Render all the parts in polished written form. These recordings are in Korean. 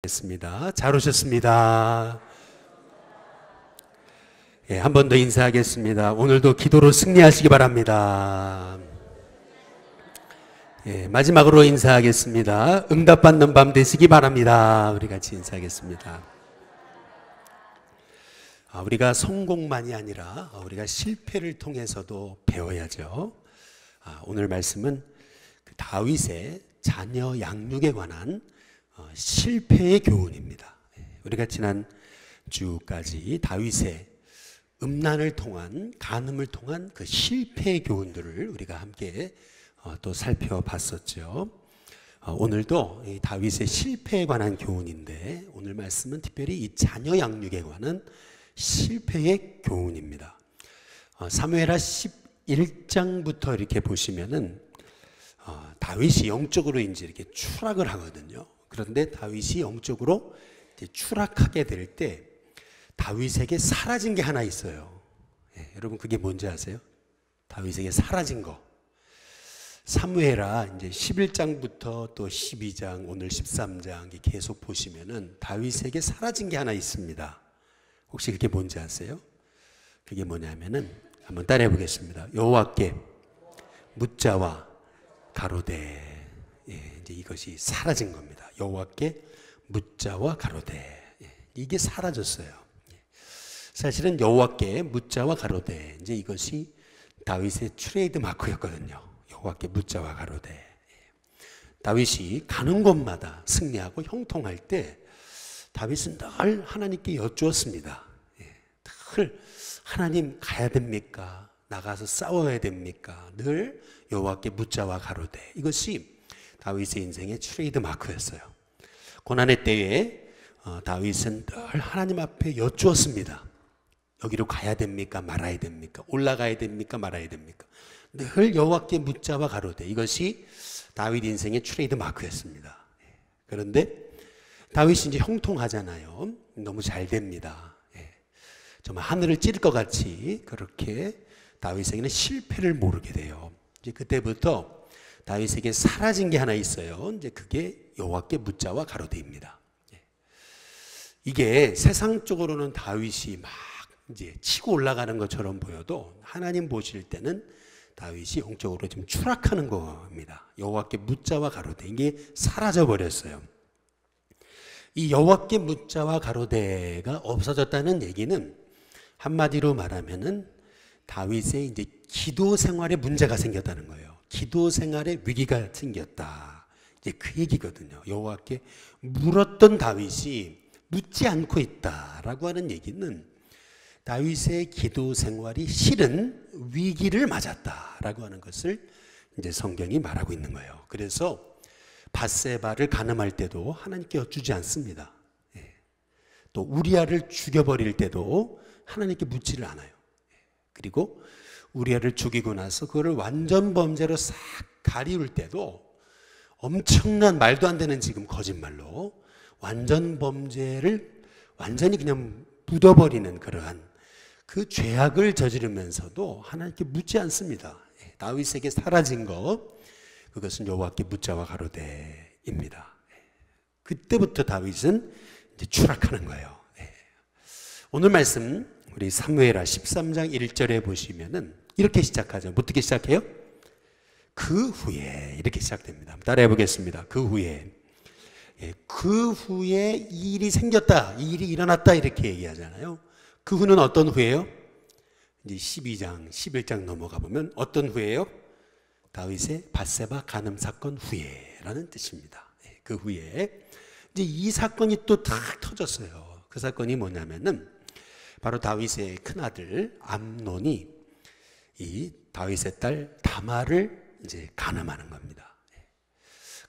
겠습니다. 잘 오셨습니다. 한 번 더 인사하겠습니다. 오늘도 기도로 승리하시기 바랍니다. 마지막으로 인사하겠습니다. 응답받는 밤 되시기 바랍니다. 우리 같이 인사하겠습니다. 우리가 성공만이 아니라 우리가 실패를 통해서도 배워야죠. 오늘 말씀은 다윗의 자녀 양육에 관한 실패의 교훈입니다. 우리가 지난 주까지 다윗의 음란을 통한, 간음을 통한 그 실패의 교훈들을 우리가 함께 또 살펴봤었죠. 오늘도 이 다윗의 실패에 관한 교훈인데, 오늘 말씀은 특별히 이 자녀 양육에 관한 실패의 교훈입니다. 사무엘하 11장부터 이렇게 보시면은 다윗이 영적으로 이제 이렇게 추락을 하거든요. 그런데 다윗이 영적으로 추락하게 될 때 다윗에게 사라진 게 하나 있어요. 여러분 그게 뭔지 아세요? 다윗에게 사라진 거. 사무엘하 이제 11장부터 또 12장, 오늘 13장 계속 보시면은 다윗에게 사라진 게 하나 있습니다. 혹시 그게 뭔지 아세요? 그게 뭐냐면은 한번 따라해 보겠습니다. 여호와께 묻자와 가로되. 이제 이것이 사라진 겁니다. 여호와께 묻자와 가로되. 이게 사라졌어요. 사실은 여호와께 묻자와 가로되, 이제 이것이 다윗의 트레이드 마크였거든요. 여호와께 묻자와 가로되. 다윗이 가는 곳마다 승리하고 형통할 때 다윗은 늘 하나님께 여쭈었습니다. 늘 하나님 가야 됩니까? 나가서 싸워야 됩니까? 늘 여호와께 묻자와 가로되. 이것이 다윗의 인생의 트레이드 마크였어요. 고난의 때에 다윗은 늘 하나님 앞에 여쭈었습니다. 여기로 가야 됩니까? 말아야 됩니까? 올라가야 됩니까? 말아야 됩니까? 늘 여호와께 묻자와 가로되. 이것이 다윗 인생의 트레이드 마크였습니다. 그런데 다윗이 이제 형통하잖아요. 너무 잘 됩니다. 정말 하늘을 찌를 것 같이 그렇게 다윗에게는 실패를 모르게 돼요. 이제 그때부터 다윗에게 사라진 게 하나 있어요. 이제 그게 여호와께 묻자와 가로되입니다. 이게 세상적으로는 다윗이 막 이제 치고 올라가는 것처럼 보여도 하나님 보실 때는 다윗이 영적으로 좀 추락하는 겁니다. 여호와께 묻자와 가로되. 이게 사라져 버렸어요. 이 여호와께 묻자와 가로되가 없어졌다는 얘기는 한마디로 말하면은 다윗의 이제 기도 생활에 문제가 생겼다는 거예요. 기도 생활에 위기가 생겼다. 이제 그 얘기거든요. 여호와께 물었던 다윗이 묻지 않고 있다라고 하는 얘기는 다윗의 기도 생활이 실은 위기를 맞았다라고 하는 것을 이제 성경이 말하고 있는 거예요. 그래서 밧세바를 간음할 때도 하나님께 여쭈지 않습니다. 또 우리아를 죽여버릴 때도 하나님께 묻지를 않아요. 그리고 우리아를 죽이고 나서 그거를 완전 범죄로 싹 가리울 때도 엄청난 말도 안 되는 지금 거짓말로 완전 범죄를 완전히 그냥 묻어버리는 그러한 그 죄악을 저지르면서도 하나님께 묻지 않습니다. 다윗에게 사라진 것, 그것은 여호와께 묻자와 가로되입니다. 그때부터 다윗은 이제 추락하는 거예요. 오늘 말씀 우리 사무엘하 13장 1절에 보시면은 이렇게 시작하죠. 어떻게 시작해요? 그 후에 이렇게 시작됩니다. 따라해 보겠습니다. 그 후에. 그 후에 이 일이 생겼다, 이 일이 일어났다 이렇게 얘기하잖아요. 그 후는 어떤 후예요? 이제 12장, 11장 넘어가 보면 어떤 후예요? 다윗의 밧세바 간음 사건 후에라는 뜻입니다. 그 후에 이제 이 사건이 또 탁 터졌어요. 그 사건이 뭐냐면은 바로 다윗의 큰아들 암논이 이 다윗의 딸 다말을 이제 간음하는 겁니다.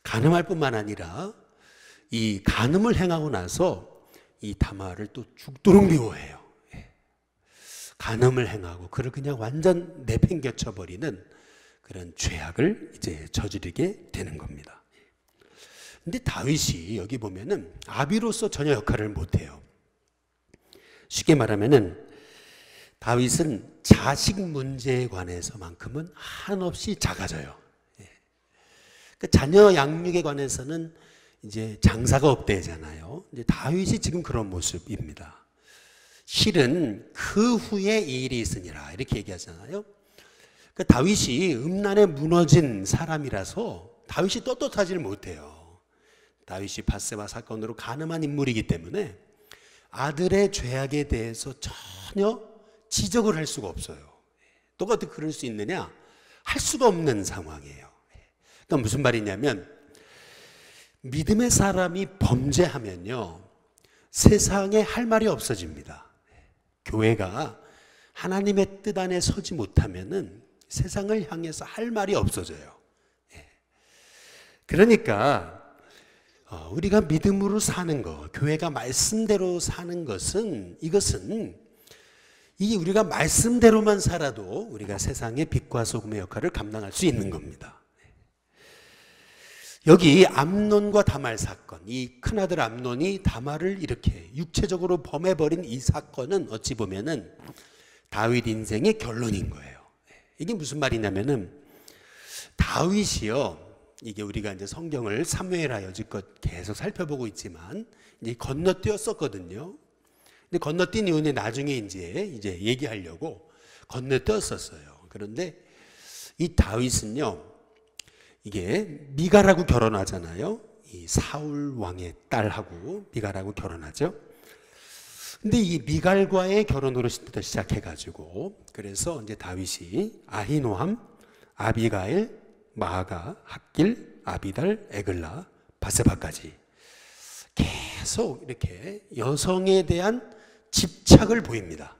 간음할 뿐만 아니라 이 간음을 행하고 나서 이 다말을 또 죽도록 미워해요. 간음을 행하고 그를 그냥 완전 내팽개쳐 버리는 그런 죄악을 이제 저지르게 되는 겁니다. 근데 다윗이 여기 보면은 아비로서 전혀 역할을 못해요. 쉽게 말하면은 다윗은 자식 문제에 관해서만큼은 한없이 작아져요. 그 자녀 양육에 관해서는 이제 장사가 없대잖아요. 이제 다윗이 지금 그런 모습입니다. 실은 그 후에 이 일이 있으니라 이렇게 얘기하잖아요. 그러니까 다윗이 음란에 무너진 사람이라서 다윗이 떳떳하지를 못해요. 다윗이 밧세바 사건으로 간음한 인물이기 때문에 아들의 죄악에 대해서 전혀 지적을 할 수가 없어요. 너가 어떻게 그럴 수 있느냐? 할 수가 없는 상황이에요. 그러니까 무슨 말이냐면 믿음의 사람이 범죄하면요 세상에 할 말이 없어집니다. 교회가 하나님의 뜻 안에 서지 못하면은 세상을 향해서 할 말이 없어져요. 그러니까 우리가 믿음으로 사는 것, 교회가 말씀대로 사는 것은 이것은 이 우리가 말씀대로만 살아도 우리가 세상의 빛과 소금의 역할을 감당할 수 있는 겁니다. 여기 암논과 다말 사건, 이 큰아들 암논이 다말을 이렇게 육체적으로 범해버린 이 사건은 어찌 보면은 다윗 인생의 결론인 거예요. 이게 무슨 말이냐면은 다윗이요, 이게 우리가 이제 성경을 사무엘하 여지껏 계속 살펴보고 있지만 이제 건너뛰었었거든요. 근데 건너뛴 이유는 나중에 이제 얘기하려고 건너뛰었었어요. 그런데 이 다윗은요, 이게 미갈하고 결혼하잖아요. 이 사울 왕의 딸하고 미갈하고 결혼하죠. 근데 이 미갈과의 결혼으로부터 시작해가지고 그래서 이제 다윗이 아히노함, 아비가일, 마아가, 핫길, 아비달, 에글라, 바세바까지 계속 이렇게 여성에 대한 집착을 보입니다.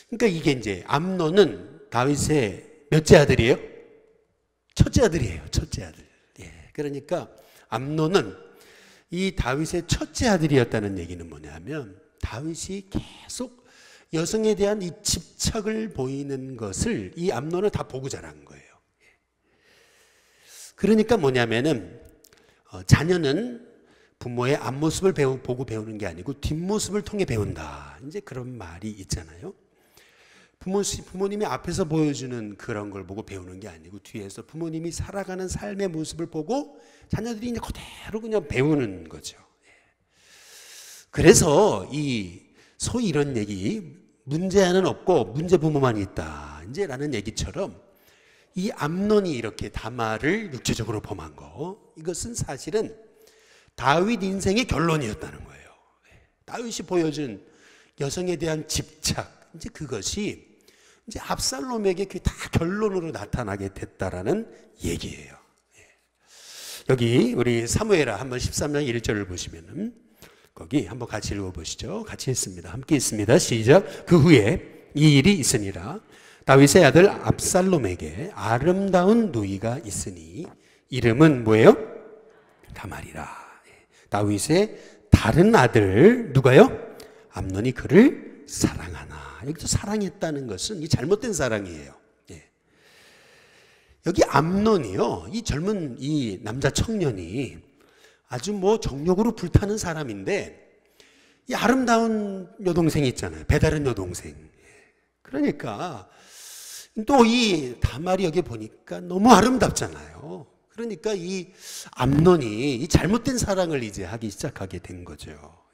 그러니까 이게 이제 암논은 다윗의 몇째 아들이에요? 첫째 아들이에요. 첫째 아들. 그러니까 암논은 이 다윗의 첫째 아들이었다는 얘기는 뭐냐면 다윗이 계속 여성에 대한 이 집착을 보이는 것을 이 암논은 다 보고 자란 거예요. 그러니까 뭐냐면은 자녀는 부모의 앞모습을 보고 배우는 게 아니고 뒷모습을 통해 배운다. 이제 그런 말이 있잖아요. 부모님이 앞에서 보여주는 그런 걸 보고 배우는 게 아니고 뒤에서 부모님이 살아가는 삶의 모습을 보고 자녀들이 이제 그대로 그냥 배우는 거죠. 그래서 소위 이런 얘기, 문제아는 없고 문제 부모만 있다. 이제 라는 얘기처럼 이 암논이 이렇게 다말을 육체적으로 범한 거, 이것은 사실은 다윗 인생의 결론이었다는 거예요. 다윗이 보여준 여성에 대한 집착, 이제 그것이 이제 압살롬에게 다 결론으로 나타나게 됐다라는 얘기예요. 여기 우리 사무엘하 한번 13장 1절을 보시면은 거기 한번 같이 읽어보시죠. 같이 했습니다. 함께 있습니다. 시작. 그 후에 이 일이 있으니라. 다윗의 아들 압살롬에게 아름다운 누이가 있으니 이름은 뭐예요? 다말이라. 다윗의 다른 아들 누가요? 암논이 그를 사랑하나. 여기서 사랑했다는 것은 이 잘못된 사랑이에요. 여기 암논이요, 이 젊은 이 남자 청년이 아주 뭐 정욕으로 불타는 사람인데 이 아름다운 여동생이 있잖아요. 배다른 여동생. 그러니까 또 이 다말이 여기 보니까 너무 아름답잖아요. 그러니까 이 암논이 이 잘못된 사랑을 이제 하기 시작하게 된 거죠.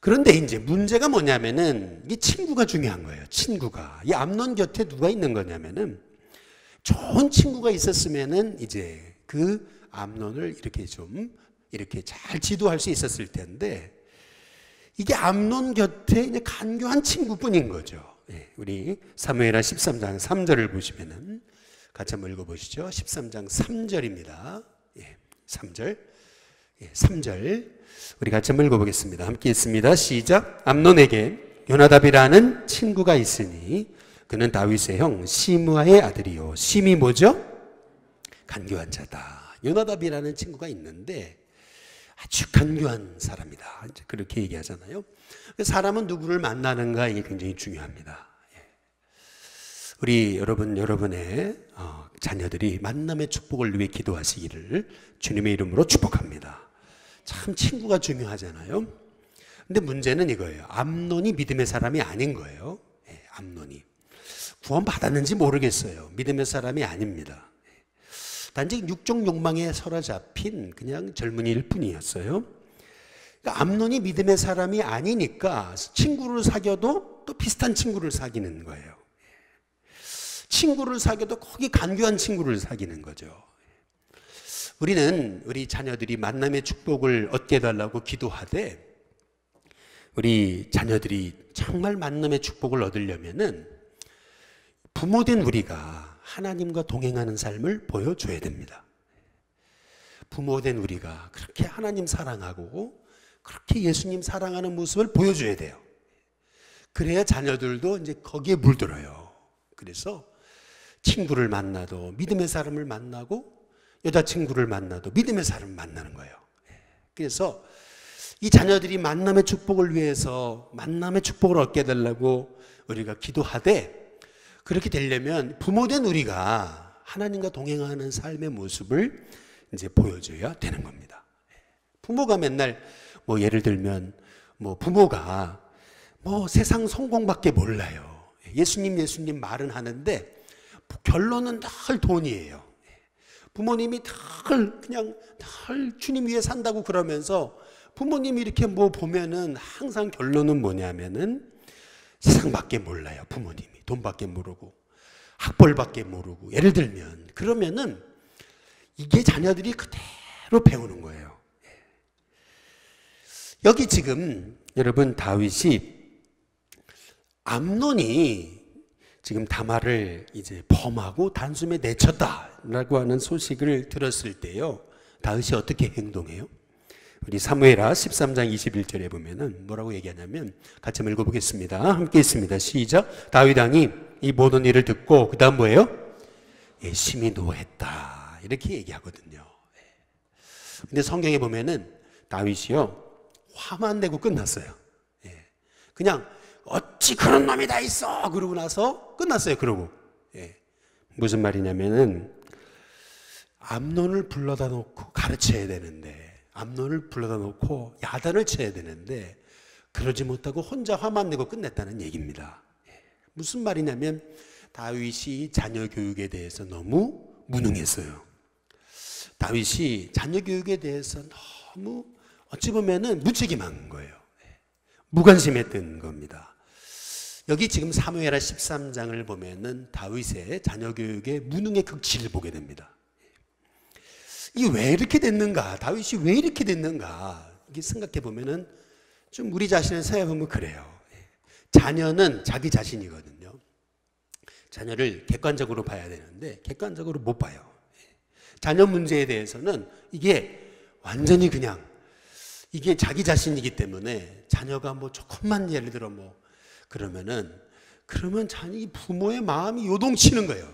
그런데 이제 문제가 뭐냐면은 이 친구가 중요한 거예요. 친구가. 이 암논 곁에 누가 있는 거냐면은 좋은 친구가 있었으면은 이제 그 암논을 이렇게 좀 이렇게 잘 지도할 수 있었을 텐데 이게 암논 곁에 이제 간교한 친구뿐인 거죠. 우리 사무엘하 13장 3절을 보시면은 같이 한번 읽어보시죠. 13장 3절입니다. 3절. 3절. 우리 같이 한번 읽어보겠습니다. 함께 있습니다. 시작. 암논에게 요나답이라는 친구가 있으니 그는 다윗의 형 시므아의 아들이요. 심이 뭐죠? 간교한 자다. 요나답이라는 친구가 있는데 아주 간교한 사람이다. 그렇게 얘기하잖아요. 사람은 누구를 만나는가 이게 굉장히 중요합니다. 우리 여러분의 자녀들이 만남의 축복을 위해 기도하시기를 주님의 이름으로 축복합니다. 참 친구가 중요하잖아요. 근데 문제는 이거예요. 암논이 믿음의 사람이 아닌 거예요. 암논이 구원 받았는지 모르겠어요. 믿음의 사람이 아닙니다. 단지 육적 욕망에 사로잡힌 그냥 젊은이일 뿐이었어요. 그러니까 암논이 믿음의 사람이 아니니까 친구를 사귀어도 또 비슷한 친구를 사귀는 거예요. 친구를 사귀어도 거기 간교한 친구를 사귀는 거죠. 우리는 우리 자녀들이 만남의 축복을 얻게 해달라고 기도하되, 우리 자녀들이 정말 만남의 축복을 얻으려면은 부모된 우리가 하나님과 동행하는 삶을 보여줘야 됩니다. 부모된 우리가 그렇게 하나님 사랑하고 그렇게 예수님 사랑하는 모습을 보여줘야 돼요. 그래야 자녀들도 이제 거기에 물들어요. 그래서 친구를 만나도 믿음의 사람을 만나고, 여자친구를 만나도 믿음의 사람을 만나는 거예요. 그래서 이 자녀들이 만남의 축복을 위해서 만남의 축복을 얻게 해달라고 우리가 기도하되, 그렇게 되려면 부모된 우리가 하나님과 동행하는 삶의 모습을 이제 보여줘야 되는 겁니다. 부모가 맨날 뭐 예를 들면 뭐 부모가 뭐 세상 성공밖에 몰라요. 예수님 말은 하는데 결론은 늘 돈이에요. 부모님이 늘 주님 위해 산다고 그러면서 부모님이 이렇게 뭐 보면은 항상 결론은 뭐냐면은 세상밖에 몰라요. 부모님이 돈밖에 모르고 학벌밖에 모르고, 예를 들면 그러면은 이게 자녀들이 그대로 배우는 거예요. 여기 지금 여러분 다윗이 암논이 지금 다말을 이제 범하고 단숨에 내쳤다라고 하는 소식을 들었을 때요, 다윗이 어떻게 행동해요? 우리 사무엘하 13장 21절에 보면은 뭐라고 얘기하냐면, 같이 한번 읽어보겠습니다. 함께 있습니다. 시작. 다윗 왕이 이 모든 일을 듣고 그 다음 뭐예요? 심히 노했다, 이렇게 얘기하거든요. 근데 성경에 보면은 다윗이요 화만 내고 끝났어요. 그냥 어찌 그런 놈이 다 있어 그러고 나서 끝났어요. 그러고 무슨 말이냐면은 암논을 불러다 놓고 가르쳐야 되는데, 암논을 불러다 놓고 야단을 쳐야 되는데 그러지 못하고 혼자 화만 내고 끝냈다는 얘기입니다. 무슨 말이냐면 다윗이 자녀 교육에 대해서 너무 무능했어요. 다윗이 자녀 교육에 대해서 너무 어찌 보면은 무책임한 거예요. 무관심했던 겁니다. 여기 지금 사무엘하 13장을 보면은 다윗의 자녀 교육의 무능의 극치를 보게 됩니다. 이게 왜 이렇게 됐는가? 다윗이 왜 이렇게 됐는가? 이게 생각해 보면은 좀 우리 자신을 생각해 보면 그래요. 자녀는 자기 자신이거든요. 자녀를 객관적으로 봐야 되는데 객관적으로 못 봐요. 자녀 문제에 대해서는 이게 완전히 그냥 이게 자기 자신이기 때문에 자녀가 뭐 조금만 예를 들어 뭐 그러면 자녀 부모의 마음이 요동치는 거예요.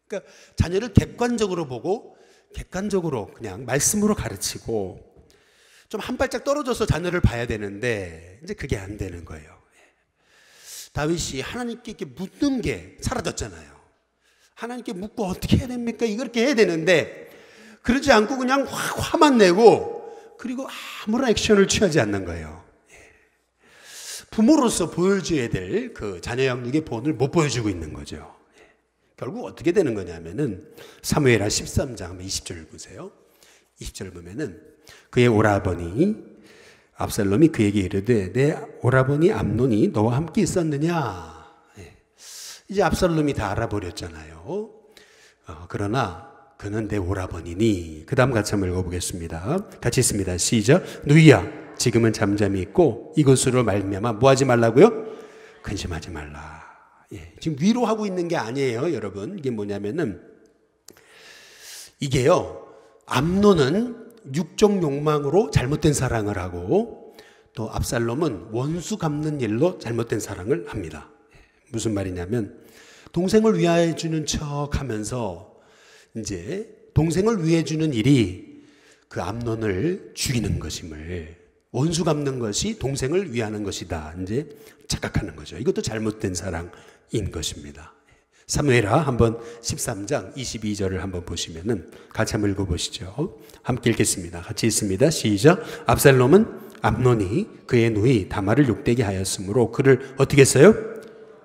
그러니까 자녀를 객관적으로 보고 객관적으로 그냥 말씀으로 가르치고 좀 한 발짝 떨어져서 자녀를 봐야 되는데 이제 그게 안 되는 거예요. 다윗이 하나님께 이렇게 묻는 게 사라졌잖아요. 하나님께 묻고 어떻게 해야 됩니까? 이렇게 해야 되는데 그러지 않고 그냥 화만 내고 그리고 아무런 액션을 취하지 않는 거예요. 부모로서 보여줘야 될 그 자녀 양육의 본을 못 보여주고 있는 거죠. 결국 어떻게 되는 거냐면은 사무엘하 13장 20절 보세요. 20절 보면은 그의 오라버니 압살롬이 그에게 이르되 내 오라버니 암논이 너와 함께 있었느냐. 이제 압살롬이 다 알아버렸잖아요. 그러나 그는 내 오라버니니. 그 다음 같이 한번 읽어보겠습니다. 같이 있습니다. 시작. 누이야 지금은 잠잠히 있고 이것으로 말미암아 뭐 하지 말라고요? 근심하지 말라. 지금 위로하고 있는 게 아니에요, 여러분. 이게 뭐냐면은 이게요, 암논은 육적 욕망으로 잘못된 사랑을 하고 또 압살롬은 원수 갚는 일로 잘못된 사랑을 합니다. 무슨 말이냐면 동생을 위하여 주는 척 하면서 이제 동생을 위해 주는 일이 그 암논을 죽이는 것임을, 원수 갚는 것이 동생을 위하는 것이다 이제 착각하는 거죠. 이것도 잘못된 사랑인 것입니다. 사무엘하 한번 13장 22절을 한번 보시면은 같이 한번 읽어보시죠. 함께 읽겠습니다. 같이 있습니다. 시작. 압살롬은 암논이 그의 누이 다말을 욕되게 하였으므로 그를 어떻게 했어요?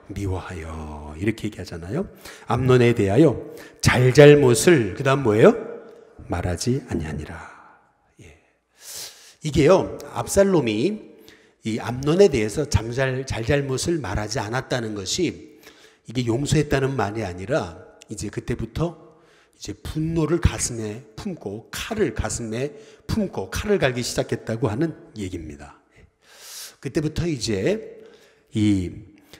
미워하여. 이렇게 얘기하잖아요. 암논에 대하여 잘잘못을 그 다음 뭐예요? 말하지 아니하니라. 예. 이게요, 압살롬이 이 암논에 대해서 잘잘못을 말하지 않았다는 것이 이게 용서했다는 말이 아니라 이제 그때부터 이제 분노를 가슴에 품고 칼을 가슴에 품고 칼을 갈기 시작했다고 하는 얘기입니다. 그때부터 이제 이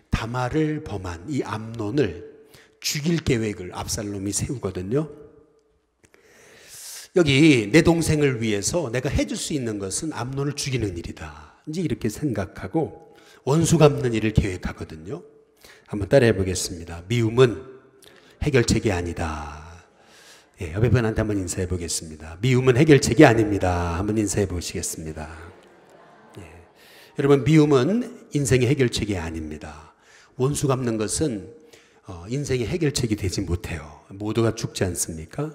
다말을 범한 이 암논을 죽일 계획을 압살롬이 세우거든요. 여기 내 동생을 위해서 내가 해줄 수 있는 것은 암논을 죽이는 일이다. 이제 이렇게 생각하고 원수 갚는 일을 계획하거든요. 한번 따라해 보겠습니다. 미움은 해결책이 아니다. 예, 옆에 분한테 한번 인사해 보겠습니다. 미움은 해결책이 아닙니다. 한번 인사해 보시겠습니다. 예. 여러분, 미움은 인생의 해결책이 아닙니다. 원수 갚는 것은 인생의 해결책이 되지 못해요. 모두가 죽지 않습니까?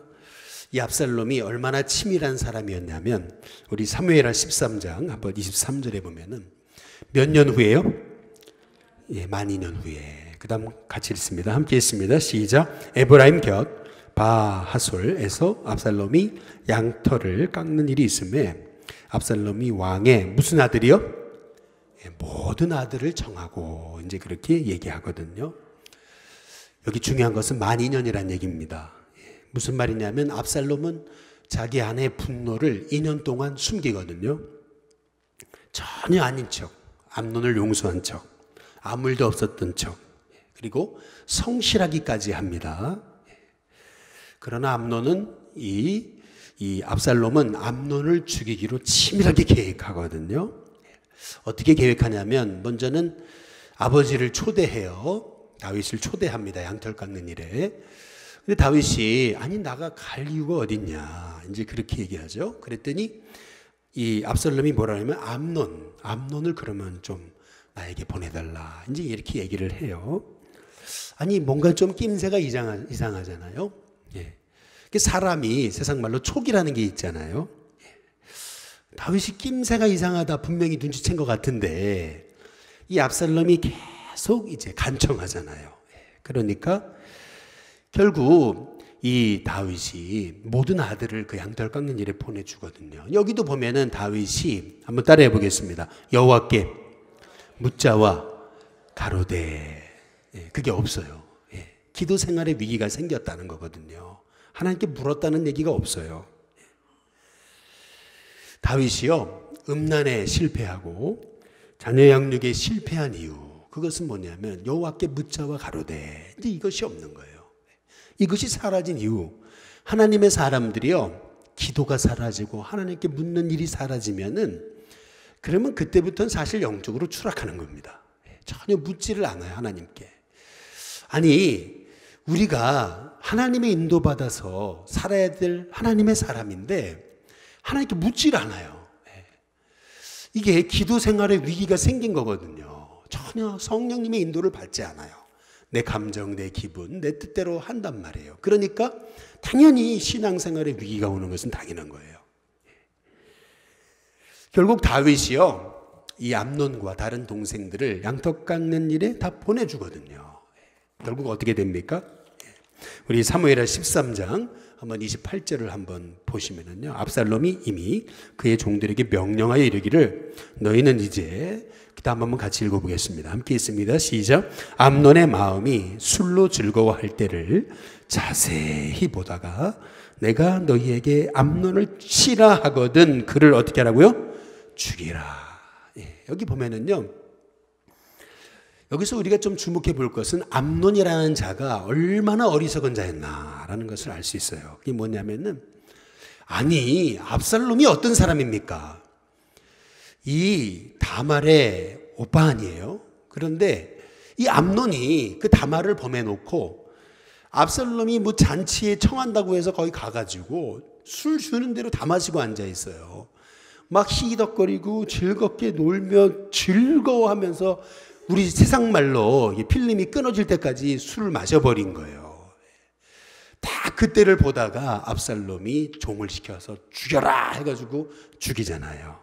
이 압살롬이 얼마나 치밀한 사람이었냐면 우리 사무엘하 13장 한번 23절에 보면은 몇 년 후에요? 예, 만 2년 후에. 그 다음 같이 읽습니다. 함께 읽습니다. 시작. 에브라임 곁 바하솔에서 압살롬이 양털을 깎는 일이 있음에 압살롬이 왕의 무슨 아들이요? 예, 모든 아들을 정하고 이제 그렇게 얘기하거든요. 여기 중요한 것은 만 2년이라는 얘기입니다. 예, 무슨 말이냐면 압살롬은 자기 아내의 분노를 2년 동안 숨기거든요. 전혀 아닌 척, 암논을 용서한 척, 아무 일도 없었던 척, 그리고 성실하기까지 합니다. 그러나 암논은 이 압살롬은 암논을 죽이기로 치밀하게 계획하거든요. 어떻게 계획하냐면 먼저는 아버지를 초대해요. 다윗을 초대합니다. 양털 깎는 일에. 근데 다윗이 아니 나가 갈 이유가 어딨냐 이제 그렇게 얘기하죠. 그랬더니 이 압살롬이 뭐라 하냐면 암논을 그러면 좀 나에게 보내달라 이제 이렇게 얘기를 해요. 아니 뭔가 좀 낌새가 이상하잖아요. 예. 사람이 세상 말로 촉이라는 게 있잖아요. 예. 다윗이 낌새가 이상하다 분명히 눈치챈 것 같은데 이 압살롬이 계속 이제 간청하잖아요. 예. 그러니까 결국 이 다윗이 모든 아들을 그 양털 깎는 일에 보내주거든요. 여기도 보면은 다윗이 한번 따라해 보겠습니다. 여호와께 묻자와 가로되 예, 그게 없어요. 예, 기도 생활에 위기가 생겼다는 거거든요. 하나님께 물었다는 얘기가 없어요. 예. 다윗이요 음란에 실패하고 자녀 양육에 실패한 이유 그것은 뭐냐면 여호와께 묻자와 가로되 이제 이것이 없는 거예요. 이것이 사라진 이유 하나님의 사람들이요 기도가 사라지고 하나님께 묻는 일이 사라지면은 그러면 그때부터는 사실 영적으로 추락하는 겁니다. 전혀 묻지를 않아요 하나님께. 아니 우리가 하나님의 인도받아서 살아야 될 하나님의 사람인데 하나님께 묻지를 않아요. 이게 기도 생활에 위기가 생긴 거거든요. 전혀 성령님의 인도를 받지 않아요. 내 감정, 내 기분, 내 뜻대로 한단 말이에요. 그러니까 당연히 신앙생활에 위기가 오는 것은 당연한 거예요. 결국 다윗이요 이 암논과 다른 동생들을 양털 깎는 일에 다 보내주거든요. 결국 어떻게 됩니까? 우리 사무엘하 13장 한번 28절을 한번 보시면은요 압살롬이 이미 그의 종들에게 명령하여 이르기를 너희는 이제 그다음 한번 같이 읽어보겠습니다. 함께 있습니다. 시작. 암논의 마음이 술로 즐거워할 때를 자세히 보다가 내가 너희에게 암논을 치라 하거든 그를 어떻게 하라고요? 죽이라. 예, 여기 보면은요 여기서 우리가 좀 주목해 볼 것은 암논이라는 자가 얼마나 어리석은 자였나라는 것을 알 수 있어요. 그게 뭐냐면은 아니 압살롬이 어떤 사람입니까? 이 다말의 오빠 아니에요. 그런데 이 암논이 그 다말을 범해놓고 압살롬이 뭐 잔치에 청한다고 해서 거기 가가지고 술 주는 대로 다 마시고 앉아 있어요. 막 희덕거리고 즐겁게 놀며 즐거워하면서 우리 세상 말로 필름이 끊어질 때까지 술을 마셔버린 거예요. 다 그때를 보다가 압살롬이 종을 시켜서 죽여라 해가지고 죽이잖아요.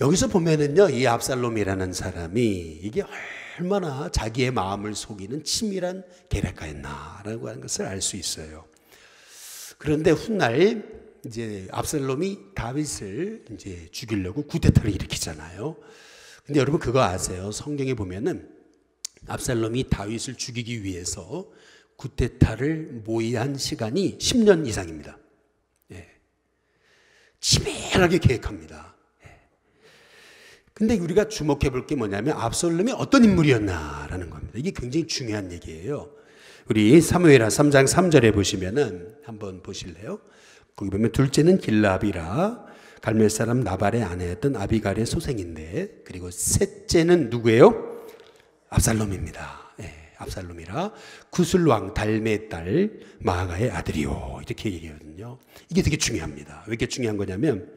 여기서 보면은요 이 압살롬이라는 사람이 이게 얼마나 자기의 마음을 속이는 치밀한 계략가였나라고 하는 것을 알 수 있어요. 그런데 훗날 이제 압살롬이 다윗을 이제 죽이려고 쿠데타를 일으키잖아요. 근데 여러분 그거 아세요? 성경에 보면은 압살롬이 다윗을 죽이기 위해서 쿠데타를 모의한 시간이 10년 이상입니다. 예. 치밀하게 계획합니다. 근데 우리가 주목해 볼 게 뭐냐면 압살롬이 어떤 인물이었나라는 겁니다. 이게 굉장히 중요한 얘기예요. 우리 사무엘하 3장 3절에 보시면은 한번 보실래요? 거기 보면 둘째는 길라압이라 갈멜 사람 나발의 아내였던 아비갈의 소생인데, 그리고 셋째는 누구예요? 압살롬입니다. 예, 압살롬이라 구슬 왕 달메의 딸 마아가의 아들이요, 이렇게 얘기하거든요. 이게 되게 중요합니다. 왜 이렇게 중요한 거냐면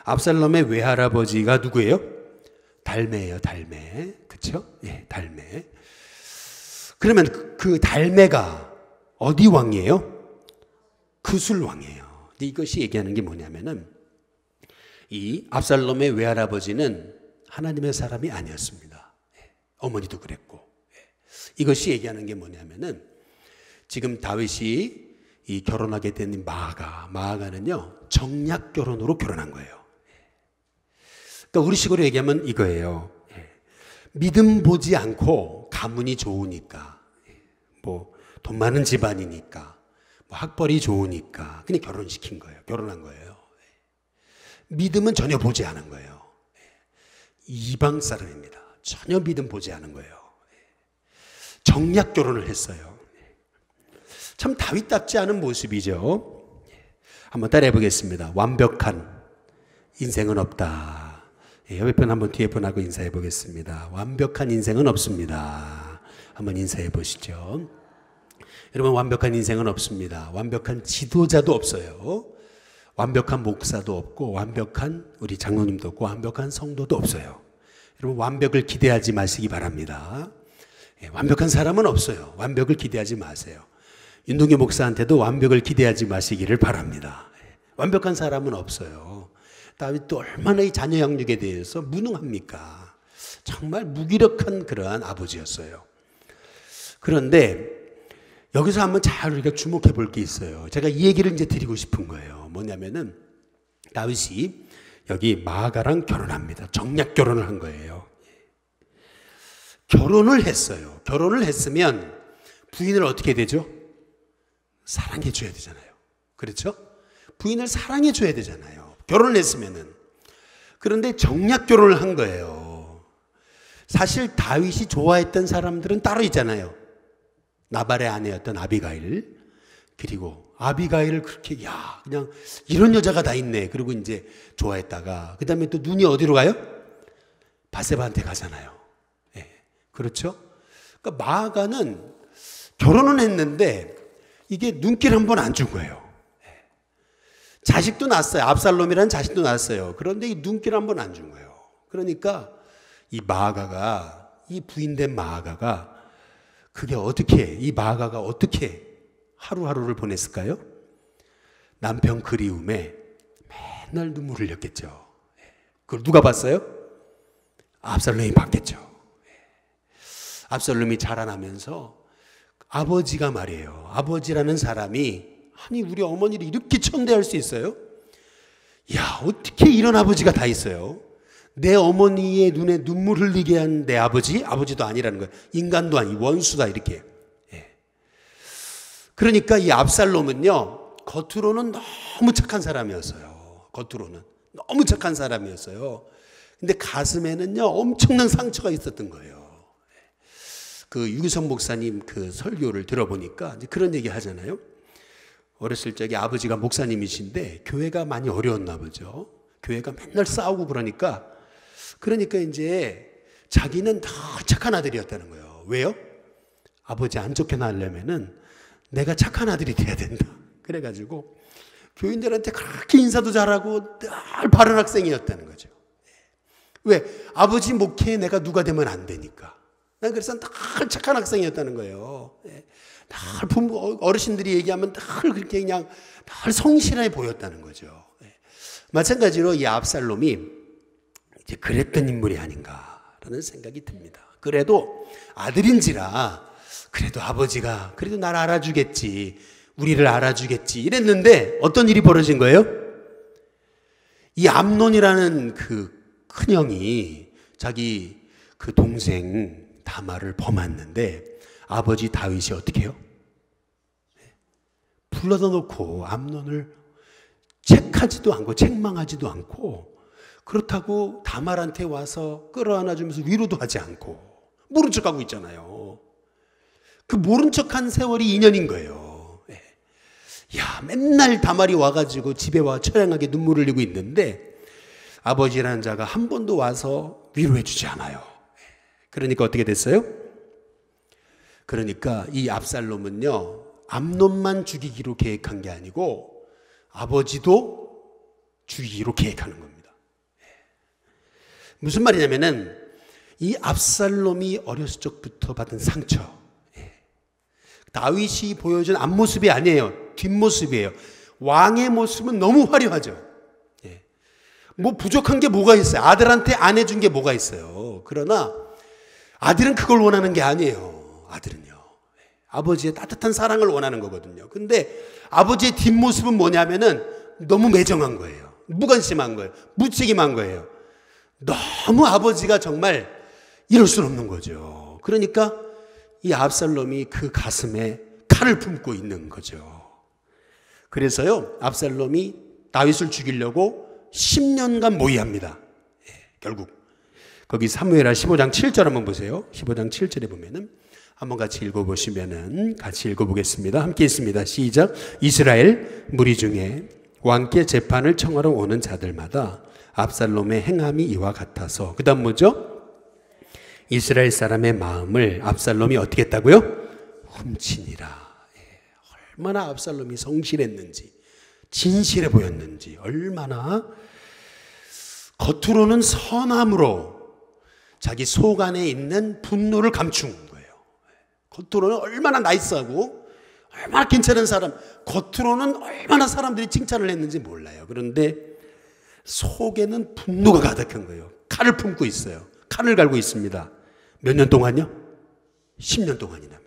압살롬의 외할아버지가 누구예요? 달메예요, 달메. 그렇죠? 예, 달메. 그러면 그 달메가 어디 왕이에요? 구슬 왕이에요. 근데 이것이 얘기하는 게 뭐냐면은 이 압살롬의 외할아버지는 하나님의 사람이 아니었습니다. 예, 어머니도 그랬고. 예. 이것이 얘기하는 게 뭐냐면은 지금 다윗이 이 결혼하게 된 마아가는요 정략 결혼으로 결혼한 거예요. 그러니까 우리식으로 얘기하면 이거예요. 믿음 보지 않고 가문이 좋으니까, 뭐 돈 많은 집안이니까, 뭐 학벌이 좋으니까 그냥 결혼시킨 거예요. 결혼한 거예요. 믿음은 전혀 보지 않은 거예요. 이방 사람입니다. 전혀 믿음 보지 않은 거예요. 정략 결혼을 했어요. 참 다윗답지 않은 모습이죠. 한번 따라해 보겠습니다. 완벽한 인생은 없다. 옆에 분 한번 뒤에 분하고 인사해 보겠습니다. 완벽한 인생은 없습니다. 한번 인사해 보시죠. 여러분, 완벽한 인생은 없습니다. 완벽한 지도자도 없어요. 완벽한 목사도 없고, 완벽한 우리 장로님도 없고, 완벽한 성도도 없어요. 여러분, 완벽을 기대하지 마시기 바랍니다. 완벽한 사람은 없어요. 완벽을 기대하지 마세요. 윤동규 목사한테도 완벽을 기대하지 마시기를 바랍니다. 완벽한 사람은 없어요. 다윗도 얼마나 이 자녀 양육에 대해서 무능합니까? 정말 무기력한 그러한 아버지였어요. 그런데 여기서 한번 잘 우리가 주목해 볼 게 있어요. 제가 이 얘기를 이제 드리고 싶은 거예요. 뭐냐면은 다윗이 여기 마아가랑 결혼합니다. 정략 결혼을 한 거예요. 결혼을 했어요. 결혼을 했으면 부인을 어떻게 되죠? 사랑해 줘야 되잖아요. 그렇죠? 부인을 사랑해 줘야 되잖아요. 결혼을 했으면은. 그런데 정략 결혼을 한 거예요. 사실 다윗이 좋아했던 사람들은 따로 있잖아요. 나발의 아내였던 아비가일. 그리고 아비가일을 그렇게 그냥 이런 여자가 다 있네. 그리고 이제 좋아했다가 그다음에 또 눈이 어디로 가요? 바세바한테 가잖아요. 예. 그렇죠? 그러니까 마아가는 결혼은 했는데 이게 눈길 한 번 안 준 거예요. 자식도 낳았어요. 압살롬이라는 자식도 낳았어요. 그런데 이 눈길 한 번 안 준 거예요. 그러니까 이 마아가가, 이 부인된 마아가가 이 마아가가 어떻게 하루하루를 보냈을까요? 남편 그리움에 맨날 눈물을 흘렸겠죠. 그걸 누가 봤어요? 압살롬이 봤겠죠. 압살롬이 자라나면서 아버지가 말이에요. 아버지라는 사람이 아니 우리 어머니를 이렇게 천대할 수 있어요? 야, 어떻게 이런 아버지가 다 있어요? 내 어머니의 눈에 눈물 흘리게 한 내 아버지도 아니라는 거예요. 인간도 아니 원수다 이렇게. 예. 그러니까 이 압살롬은요 겉으로는 너무 착한 사람이었어요. 겉으로는 너무 착한 사람이었어요. 근데 가슴에는요 엄청난 상처가 있었던 거예요. 그 유기성 목사님 그 설교를 들어보니까 이제 그런 얘기 하잖아요. 어렸을 적에 아버지가 목사님이신데 교회가 많이 어려웠나 보죠. 교회가 맨날 싸우고 그러니까 이제 자기는 더 착한 아들이었다는 거예요. 왜요? 아버지 안 쫓겨나려면은 내가 착한 아들이 돼야 된다. 그래가지고 교인들한테 그렇게 인사도 잘하고 늘 바른 학생이었다는 거죠. 왜? 아버지 목회에 내가 누가 되면 안 되니까. 난 그래서 늘 착한 학생이었다는 거예요. 늘 부모, 어르신들이 얘기하면 늘 그렇게 그냥 늘 성실해 보였다는 거죠. 마찬가지로 이 압살롬이 이제 그랬던 인물이 아닌가라는 생각이 듭니다. 그래도 아들인지라 그래도 아버지가 그래도 날 알아주겠지, 우리를 알아주겠지 이랬는데 어떤 일이 벌어진 거예요? 이 암논이라는 그 큰형이 자기 그 동생 다말을 범했는데 아버지 다윗이 어떻게 해요? 불러다 놓고 암논을 책하지도 않고 책망하지도 않고, 그렇다고 다말한테 와서 끌어안아주면서 위로도 하지 않고 모른 척하고 있잖아요. 그 모른 척한 세월이 2년인 거예요. 야, 맨날 다말이 와가지고 집에 와 처량하게 눈물을 흘리고 있는데 아버지라는 자가 한 번도 와서 위로해 주지 않아요. 그러니까 어떻게 됐어요? 그러니까 이 압살롬은요, 암논만 죽이기로 계획한 게 아니고 아버지도 죽이기로 계획하는 겁니다. 무슨 말이냐면은 이 압살롬이 어렸을 적부터 받은 상처, 다윗이 보여준 앞모습이 아니에요. 뒷모습이에요. 왕의 모습은 너무 화려하죠. 뭐 부족한 게 뭐가 있어요? 아들한테 안 해준 게 뭐가 있어요? 그러나 아들은 그걸 원하는 게 아니에요. 아들은요, 아버지의 따뜻한 사랑을 원하는 거거든요. 근데 아버지의 뒷모습은 뭐냐면은 너무 매정한 거예요. 무관심한 거예요. 무책임한 거예요. 너무 아버지가 정말 이럴 수는 없는 거죠. 그러니까 이 압살롬이 그 가슴에 칼을 품고 있는 거죠. 그래서요, 압살롬이 다윗을 죽이려고 10년간 모의합니다. 결국 거기 사무엘하 15장 7절 한번 보세요. 15장 7절에 보면은 한번 같이 읽어보시면은 같이 읽어보겠습니다. 함께 있습니다. 시작. 이스라엘 무리 중에 왕께 재판을 청하러 오는 자들마다 압살롬의 행함이 이와 같아서, 그 다음 뭐죠? 이스라엘 사람의 마음을 압살롬이 어떻게 했다고요? 훔치니라. 얼마나 압살롬이 성실했는지, 진실해 보였는지, 얼마나 겉으로는 선함으로 자기 속 안에 있는 분노를 감춘 거예요. 겉으로는 얼마나 나이스하고 얼마나 괜찮은 사람, 겉으로는 얼마나 사람들이 칭찬을 했는지 몰라요. 그런데 속에는 분노가 가득한 거예요. 칼을 품고 있어요. 칼을 갈고 있습니다. 몇 년 동안요? 10년 동안이나,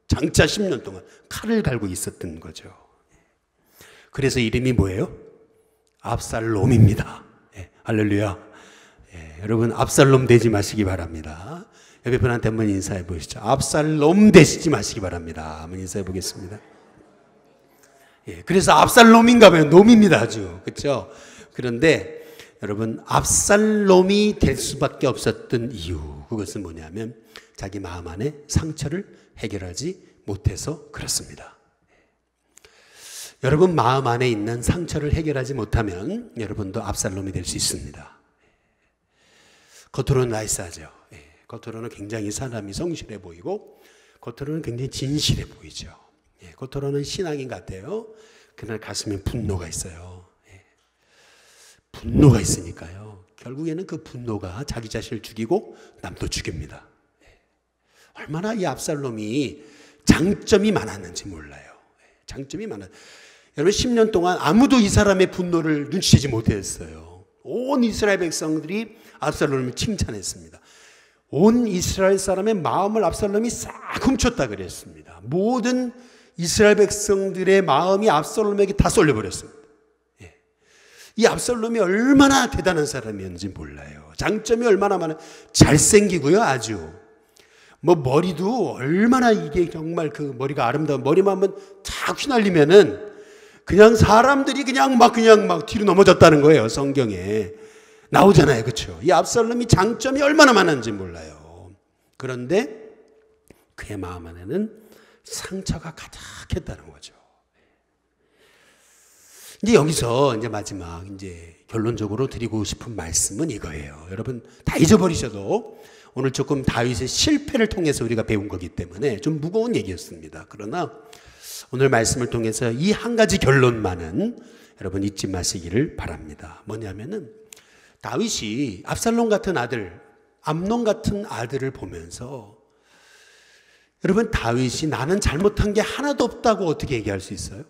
장차 10년 동안 칼을 갈고 있었던 거죠. 그래서 이름이 뭐예요? 압살롬입니다. 할렐루야. 여러분 압살롬 되지 마시기 바랍니다. 옆에 분한테 한번 인사해 보시죠. 압살롬 되시지 마시기 바랍니다. 한번 인사해 보겠습니다. 그래서 압살롬인가 봐요. 놈입니다, 아주. 그렇죠? 그런데 여러분, 압살롬이 될 수밖에 없었던 이유, 그것은 뭐냐면 자기 마음 안에 상처를 해결하지 못해서 그렇습니다. 여러분 마음 안에 있는 상처를 해결하지 못하면 여러분도 압살롬이 될 수 있습니다. 겉으로는 나이스하죠. 겉으로는 굉장히 사람이 성실해 보이고 겉으로는 굉장히 진실해 보이죠. 겉으로는 신앙인 같아요. 그날 가슴에 분노가 있어요. 분노가 있으니까요, 결국에는 그 분노가 자기 자신을 죽이고 남도 죽입니다. 얼마나 이 압살롬이 장점이 많았는지 몰라요. 장점이 많아요. 여러분 10년 동안 아무도 이 사람의 분노를 눈치채지 못했어요. 온 이스라엘 백성들이 압살롬을 칭찬했습니다. 온 이스라엘 사람의 마음을 압살롬이 싹 훔쳤다 그랬습니다. 모든 이스라엘 백성들의 마음이 압살롬에게 다 쏠려버렸습니다. 이 압살롬이 얼마나 대단한 사람이었는지 몰라요. 장점이 얼마나 많아요. 잘생기고요, 아주. 뭐 머리도 얼마나 이게 정말 그 머리가 아름다운, 머리만 한번 탁 휘날리면은 그냥 사람들이 그냥 막 뒤로 넘어졌다는 거예요. 성경에 나오잖아요. 그렇죠? 이 압살롬이 장점이 얼마나 많은지 몰라요. 그런데 그의 마음 안에는 상처가 가득했다는 거죠. 이제 여기서 이제 마지막 이제 결론적으로 드리고 싶은 말씀은 이거예요. 여러분 다 잊어버리셔도 오늘 조금 다윗의 실패를 통해서 우리가 배운 거기 때문에 좀 무거운 얘기였습니다. 그러나 오늘 말씀을 통해서 이 한 가지 결론만은 여러분 잊지 마시기를 바랍니다. 뭐냐면은 다윗이 압살롬 같은 아들, 암논 같은 아들을 보면서 여러분 다윗이 나는 잘못한 게 하나도 없다고 어떻게 얘기할 수 있어요?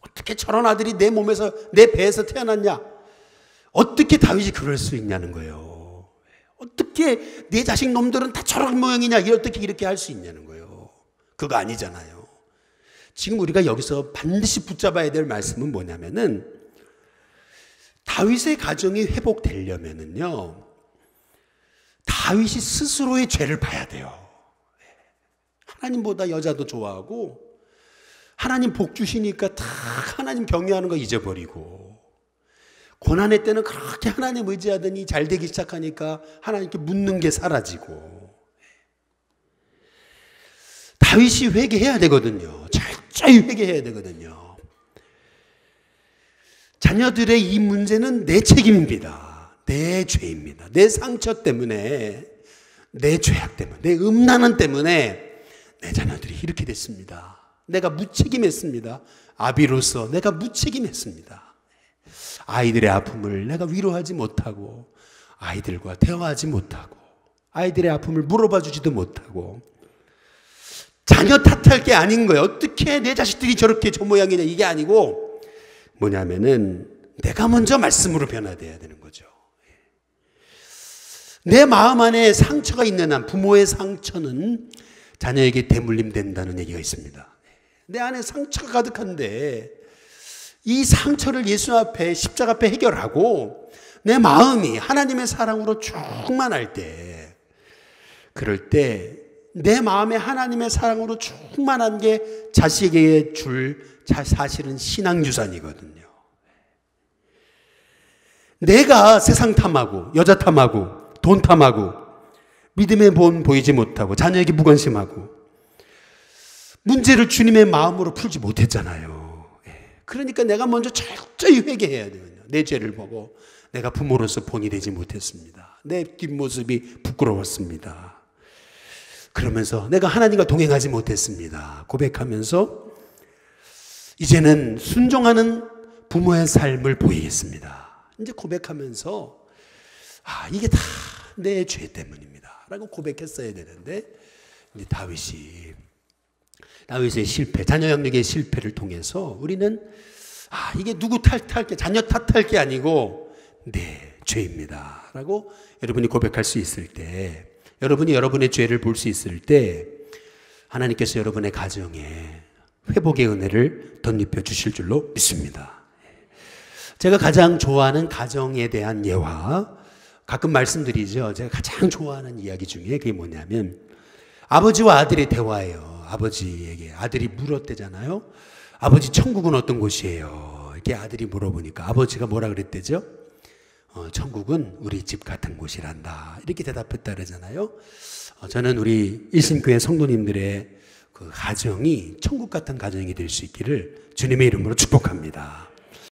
어떻게 저런 아들이 내 몸에서, 내 배에서 태어났냐? 어떻게 다윗이 그럴 수 있냐는 거예요. 어떻게 내 자식 놈들은 다 저런 모양이냐, 어떻게 이렇게 할 수 있냐는 거예요. 그거 아니잖아요. 지금 우리가 여기서 반드시 붙잡아야 될 말씀은 뭐냐면은, 다윗의 가정이 회복되려면은요, 다윗이 스스로의 죄를 봐야 돼요. 하나님보다 여자도 좋아하고, 하나님 복 주시니까 다 하나님 경외하는 거 잊어버리고, 고난의 때는 그렇게 하나님 의지하더니 잘 되기 시작하니까 하나님께 묻는 게 사라지고. 다윗이 회개해야 되거든요. 철저히 회개해야 되거든요. 자녀들의 이 문제는 내 책임입니다. 내 죄입니다. 내 상처 때문에, 내 죄악 때문에, 내 음란한 때문에 내 자녀들이 이렇게 됐습니다. 내가 무책임했습니다. 아비로서 내가 무책임했습니다. 아이들의 아픔을 내가 위로하지 못하고, 아이들과 대화하지 못하고, 아이들의 아픔을 물어봐 주지도 못하고, 자녀 탓할 게 아닌 거예요. 어떻게 내 자식들이 저렇게 저 모양이냐, 이게 아니고 뭐냐면은 내가 먼저 말씀으로 변화돼야 되는 거죠. 내 마음 안에 상처가 있는 한, 부모의 상처는 자녀에게 대물림 된다는 얘기가 있습니다. 내 안에 상처가 가득한데 이 상처를 예수 앞에, 십자가 앞에 해결하고 내 마음이 하나님의 사랑으로 충만할 때, 그럴 때 내 마음에 하나님의 사랑으로 충만한 게 자식에게 줄 사실은 신앙유산이거든요. 내가 세상 탐하고, 여자 탐하고, 돈 탐하고, 믿음의 본 보이지 못하고, 자녀에게 무관심하고, 문제를 주님의 마음으로 풀지 못했잖아요. 그러니까 내가 먼저 철저히 회개해야 되거든요. 내 죄를 보고, 내가 부모로서 본이 되지 못했습니다. 내 뒷모습이 부끄러웠습니다. 그러면서 내가 하나님과 동행하지 못했습니다. 고백하면서 이제는 순종하는 부모의 삶을 보이겠습니다. 이제 고백하면서 이게 다 내 죄 때문입니다 라고 고백했어야 되는데, 이제 다윗의 실패, 자녀 양육의 실패를 통해서 우리는 이게 누구 탓할 게, 자녀 탓할 게 아니고 내 죄입니다 라고 여러분이 고백할 수 있을 때, 여러분이 여러분의 죄를 볼 수 있을 때, 하나님께서 여러분의 가정에 회복의 은혜를 덧입혀 주실 줄로 믿습니다. 제가 가장 좋아하는 가정에 대한 예화, 가끔 말씀드리죠. 제가 가장 좋아하는 이야기 중에 그게 뭐냐면, 아버지와 아들의 대화예요. 아버지에게 아들이 물었대잖아요. 아버지, 천국은 어떤 곳이에요? 이렇게 아들이 물어보니까 아버지가 뭐라 그랬대죠? 천국은 우리 집 같은 곳이란다, 이렇게 대답했다 그러잖아요. 저는 우리 일신교회 성도님들의 그 가정이 천국 같은 가정이 될 수 있기를 주님의 이름으로 축복합니다.